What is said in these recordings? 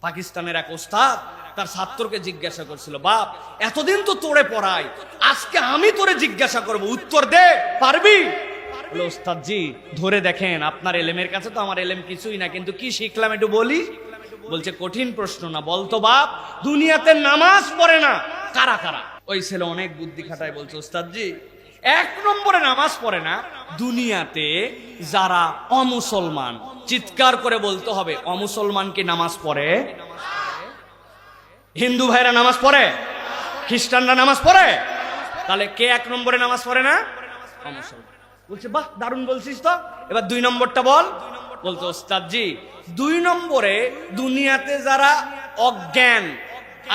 পাকিস্তানের এক ওস্তাদ তার ছাত্রকে জিজ্ঞাসা করছিল, বাপ এতদিন তো তোরে পড়াই, আজকে আমি তোরে জিজ্ঞাসা করব, উত্তর দে, পারবি? বলে, ওস্তাদ জি ধরে দেখেন, আপনার এলেমের কাছে তো আমার এলেম কিছুই না, কিন্তু কি শিখলাম একটু বলি। বলছে, কঠিন প্রশ্ন না, বলতো বাপ, দুনিয়াতে নামাজ পড়ে না কারা কারা? ওই ছেলে অনেক বুদ্ধি খাটায় বলছে, ওস্তাদ জি এক নম্বরে নামাজ পড়ে না দুনিয়াতে যারা অমুসলমান। চিৎকার করে বলতে হবে, অমুসলমান কি নামাজ পড়ে? হিন্দু ভাইরা নামাজ পড়ে? খ্রিস্টানরা নামাজ পড়ে? তাহলে কে এক নম্বরে নামাজ পড়ে না? অমুসলমান। বলছে, বাহ দারুণ বলছিস তো, এবার দুই নম্বরটা বল। বলতো, ওস্তাদ জি দুই নম্বরে দুনিয়াতে যারা অজ্ঞান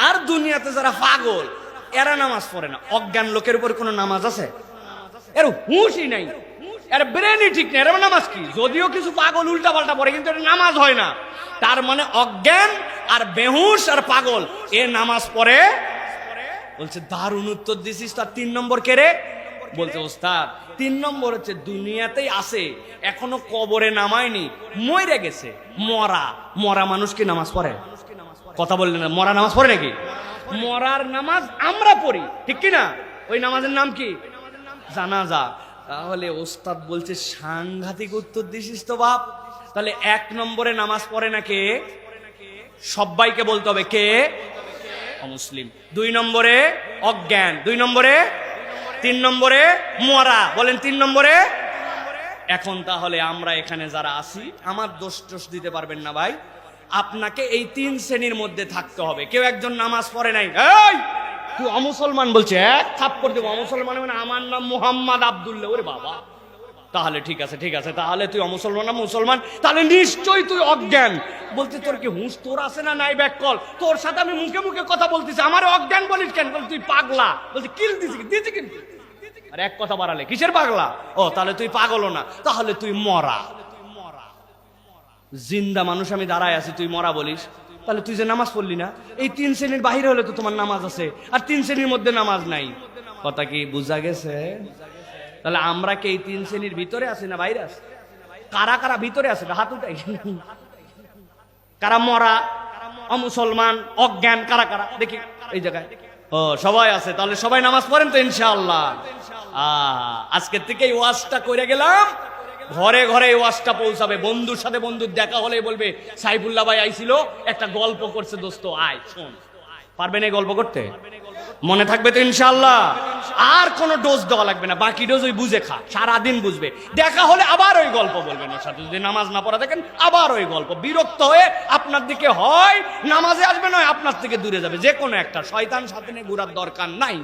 আর দুনিয়াতে যারা পাগল এরা নামাজ পড়ে না। অজ্ঞান লোকের উপর কোনো নামাজ আছে? এর হুঁশই নাই, এর ব্রেনই ঠিক নেই, এর নামাজ কি? যদিও কিছু পাগল উল্টা পাল্টা পড়ে, কিন্তু এটা নামাজ হয় না। তার মানে অজ্ঞান আর বেহুশ আর পাগল এ নামাজ পড়ে। বলছে, দারুণ উত্তর দিছিস। তার তিন নম্বর কে রে? বলছে, ওস্তাদ তিন নম্বর হচ্ছে দুনিয়াতেই আছে, এখনো কবরে নামায়নি, মরে গেছে। মরা মরা মানুষ কি নামাজ পড়ে? কথা বললেন না, মরা নামাজ পড়ে নাকি? মরার নামাজ আমরা পড়ি, ঠিক কি না? ওই নামাজের নাম কি? জানাজা। তাহলে ওস্তাদ বলছে, সাংঘাতিক উত্তর দিছিস তো বাপ। তাহলে এক নম্বরে নামাজ পড়ে না কে? সবাইকে বলতে হবে কে? অমুসলিম। দুই নম্বরে অজ্ঞান, দুই নম্বরে, তিন নম্বরে মরা। বলেন তিন নম্বরে। এখন তাহলে আমরা এখানে যারা আছি, আমার দোষ টোষ দিতে পারবেন না ভাই, আপনাকে এই তিন শ্রেণীর মধ্যে থাকতে হবে। কেউ একজন নামাজ পড়ে নাই, এই তুই অমুসলমান, বলছে এক থাপ্পড় দেবো। অমুসলমান মানে আমার নাম মুহাম্মদ আব্দুল্লাহ। ওরে বাবা, তাহলে ঠিক আছে, ঠিক আছে, তাহলে তুই অমুসলমান না মুসলমান, তাহলে নিশ্চয়ই তুই অজ্ঞান। বলতে, তোর কি হুঁশ তোর আছে না নাই? ব্যাক কল, তোর সাথে আমি মুখে মুখে কথা বলতেছি, আমার অজ্ঞান বলিস কেন? বল তুই পাগলা। বলছে, কিল দিছি দিয়েছি কিন্তু। আর এক কথা বাড়ালে, কিসের পাগলা? ও তাহলে তুই পাগলও না, তাহলে তুই মরা। জিন্দা মানুষ আমি দাঁড়ায় আছি, তুই মরা বলিস, তাহলে তুই যে নামাজ পড়লি না। এই তিন শ্রেণীর বাহিরে হলে তো তোমার নামাজ আছে, আর তিন শ্রেণীর মধ্যে নামাজ নাই। কথা কি বুঝা গেছে? তাহলে আমরা কি এই তিন শ্রেণীর ভিতরে আছি না বাইরে আছি? কারা কারা ভিতরে আছে হাত উঠাই। কারা মরা, অমুসলমান, অজ্ঞান, কারা কারা দেখি এই জায়গায়? ও সবাই আছে, তাহলে সবাই নামাজ পড়েন তো ইনশাআল্লাহ। আজকের থেকে এই ওয়াজটা করে গেলাম, ঘরে ঘরে এই ওয়াজটা পৌঁছাবে। বন্ধুর সাথে বন্ধুর দেখা হলে বলবে, সাইফুল্লাহ ভাই আইছিল, একটা গল্প করছে, দোস্ত আয় শোন। পারবেন এই গল্প করতে? মনে থাকবে তো ইনশাআল্লাহ? আর কোনো ডোজ দেওয়া লাগবে না, বাকি ডোজ ওই বুঝে খা, সারাদিন বুঝবে। দেখা হলে আবার ওই গল্প বলবেন ওর সাথে, যদি নামাজ না পড়া দেখেন আবার ওই গল্প। বিরক্ত হয়ে আপনার দিকে হয় নামাজে আসবে, নয় আপনার থেকে দূরে যাবে। যে কোনো একটা, শয়তান সাথে নিয়ে ঘোরার দরকার নাই।